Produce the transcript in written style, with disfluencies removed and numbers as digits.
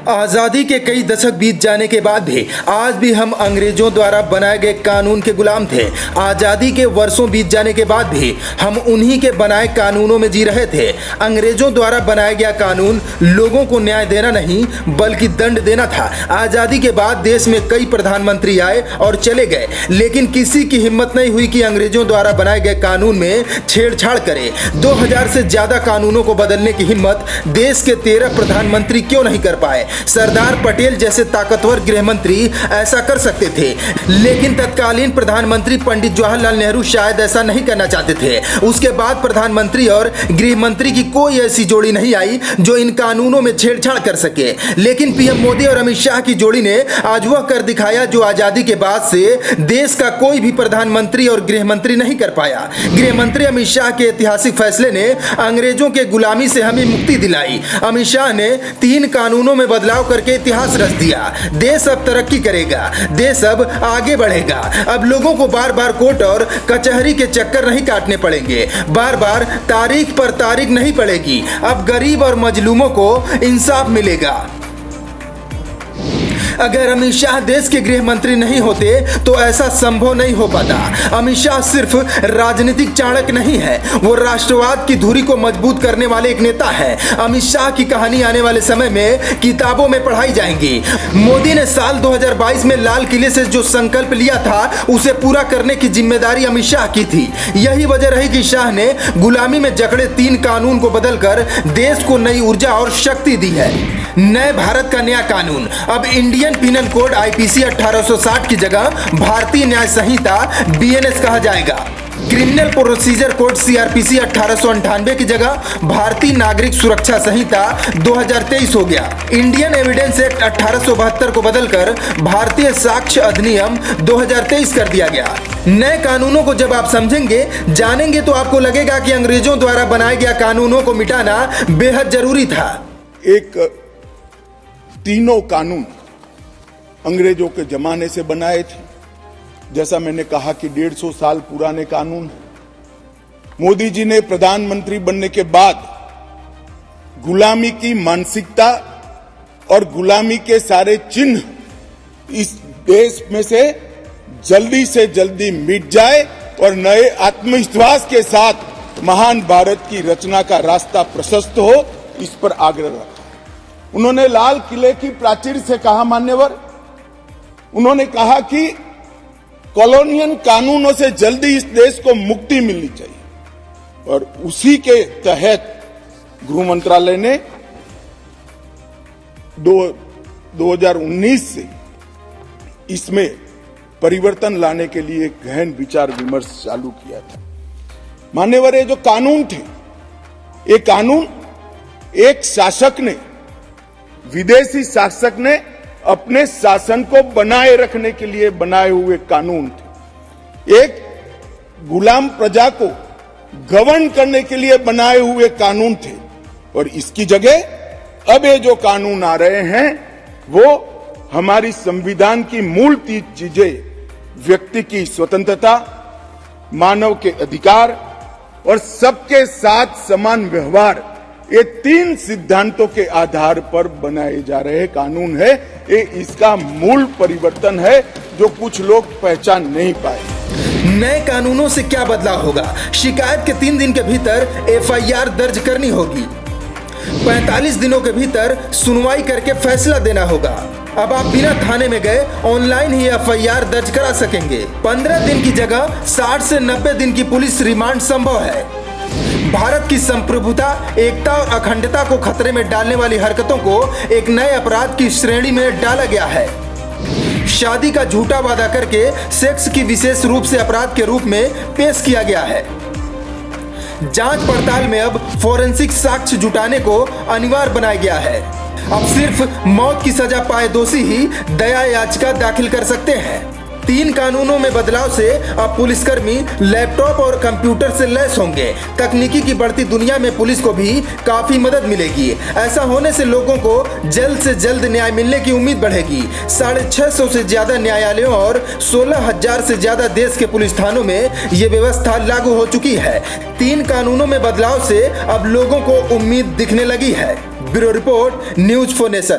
आज़ादी के कई दशक बीत जाने के बाद भी आज भी हम अंग्रेजों द्वारा बनाए गए कानून के गुलाम थे। आज़ादी के वर्षों बीत जाने के बाद भी हम उन्हीं के बनाए कानूनों में जी रहे थे। अंग्रेजों द्वारा बनाया गया कानून लोगों को न्याय देना नहीं बल्कि दंड देना था। आज़ादी के बाद देश में कई प्रधानमंत्री आए और चले गए, लेकिन किसी की हिम्मत नहीं हुई कि अंग्रेजों द्वारा बनाए गए कानून में छेड़छाड़ करे। 2000 से ज्यादा कानूनों को बदलने की हिम्मत देश के 13 प्रधानमंत्री क्यों नहीं कर पाए? सरदार पटेल जैसे ताकतवर गृह मंत्री ऐसा कर सकते थे, लेकिन तत्कालीन प्रधानमंत्री पंडित जवाहरलाल नेहरू शायद ऐसा नहीं करना चाहते थे। उसके बाद प्रधानमंत्री और गृह मंत्री की कोई ऐसी जोड़ी नहीं आई जो इन कानूनों में छेड़छाड़ कर सके, लेकिन पीएम मोदी और अमित शाह की जोड़ी ने आज वह कर दिखाया जो आजादी के बाद से देश का कोई भी प्रधानमंत्री और गृह मंत्री नहीं कर पाया। गृह मंत्री अमित शाह के ऐतिहासिक फैसले ने अंग्रेजों के गुलामी से हमें मुक्ति दिलाई। अमित शाह ने 3 कानूनों में बदलाव करके इतिहास रच दिया। देश अब तरक्की करेगा, देश अब आगे बढ़ेगा। अब लोगों को बार बार कोर्ट और कचहरी के चक्कर नहीं काटने पड़ेंगे, बार बार तारीख पर तारीख नहीं पड़ेगी। अब गरीब और मजलूमों को इंसाफ मिलेगा। अगर अमित शाह देश के गृह मंत्री नहीं होते तो ऐसा संभव नहीं हो पाता। अमित शाह सिर्फ राजनीतिक चाणक्य नहीं है, वो राष्ट्रवाद की धुरी को मजबूत करने वाले एक नेता है। अमित शाह की कहानी आने वाले समय में किताबों में पढ़ाई जाएंगी। मोदी ने साल 2022 में लाल किले से जो संकल्प लिया था उसे पूरा करने की जिम्मेदारी अमित शाह की थी। यही वजह रही कि शाह ने गुलामी में जकड़े 3 कानून को बदलकर देश को नई ऊर्जा और शक्ति दी है। नए भारत का नया कानून अब इंडियन पिनल कोड आईपीसी 1860 की जगह भारतीय न्याय संहिता बीएनएस कहा जाएगा। क्रिमिनल प्रोसीजर कोड सीआरपीसी 1898 की जगह भारतीय नागरिक सुरक्षा संहिता 2023 हो गया। इंडियन एविडेंस एक्ट 1872 को बदलकर भारतीय साक्ष्य अधिनियम 2023 कर दिया गया। नए कानूनों को जब आप समझेंगे, जानेंगे तो आपको लगेगा कि अंग्रेजों द्वारा बनाए गया कानूनों को मिटाना बेहद जरूरी था। एक तीनों कानून अंग्रेजों के जमाने से बनाए थे। जैसा मैंने कहा कि 150 साल पुराने कानून। मोदी जी ने प्रधानमंत्री बनने के बाद गुलामी की मानसिकता और गुलामी के सारे चिन्ह इस देश में से जल्दी मिट जाए और नए आत्मविश्वास के साथ महान भारत की रचना का रास्ता प्रशस्त हो, इस पर आग्रह रखा। उन्होंने लाल किले की प्राचीर से कहा, मान्यवर, उन्होंने कहा कि कॉलोनियल कानूनों से जल्दी इस देश को मुक्ति मिलनी चाहिए, और उसी के तहत गृह मंत्रालय ने 2019 से इसमें परिवर्तन लाने के लिए गहन विचार विमर्श चालू किया था। मान्यवर, ये जो कानून थे, ये कानून एक शासक ने, विदेशी शासक ने अपने शासन को बनाए रखने के लिए बनाए हुए कानून थे। एक गुलाम प्रजा को गवर्न करने के लिए बनाए हुए कानून थे, और इसकी जगह अब ये जो कानून आ रहे हैं वो हमारी संविधान की मूल 3 चीजें, व्यक्ति की स्वतंत्रता, मानव के अधिकार और सबके साथ समान व्यवहार, ये 3 सिद्धांतों के आधार पर बनाए जा रहे कानून है। ये इसका मूल परिवर्तन है जो कुछ लोग पहचान नहीं पाए। नए कानूनों से क्या बदलाव होगा? शिकायत के 3 दिन के भीतर एफआईआर दर्ज करनी होगी। 45 दिनों के भीतर सुनवाई करके फैसला देना होगा। अब आप बिना थाने में गए ऑनलाइन ही एफआईआर दर्ज करा सकेंगे। 15 दिन की जगह 60 से 90 दिन की पुलिस रिमांड संभव है। भारत की संप्रभुता, एकता और अखंडता को खतरे में डालने वाली हरकतों को एक नए अपराध की श्रेणी में डाला गया है। शादी का झूठा वादा करके सेक्स की विशेष रूप से अपराध के रूप में पेश किया गया है। जांच पड़ताल में अब फोरेंसिक साक्ष्य जुटाने को अनिवार्य बनाया गया है। अब सिर्फ मौत की सजा पाए दोषी ही दया याचिका दाखिल कर सकते हैं। 3 कानूनों में बदलाव से अब पुलिसकर्मी लैपटॉप और कंप्यूटर से लैस होंगे। तकनीकी की बढ़ती दुनिया में पुलिस को भी काफी मदद मिलेगी। ऐसा होने से लोगों को जल्द से जल्द न्याय मिलने की उम्मीद बढ़ेगी। 650 से ज्यादा न्यायालयों और 16,000 से ज्यादा देश के पुलिस थानों में ये व्यवस्था लागू हो चुकी है। 3 कानूनों में बदलाव से अब लोगों को उम्मीद दिखने लगी है। Bureau report, news for nation.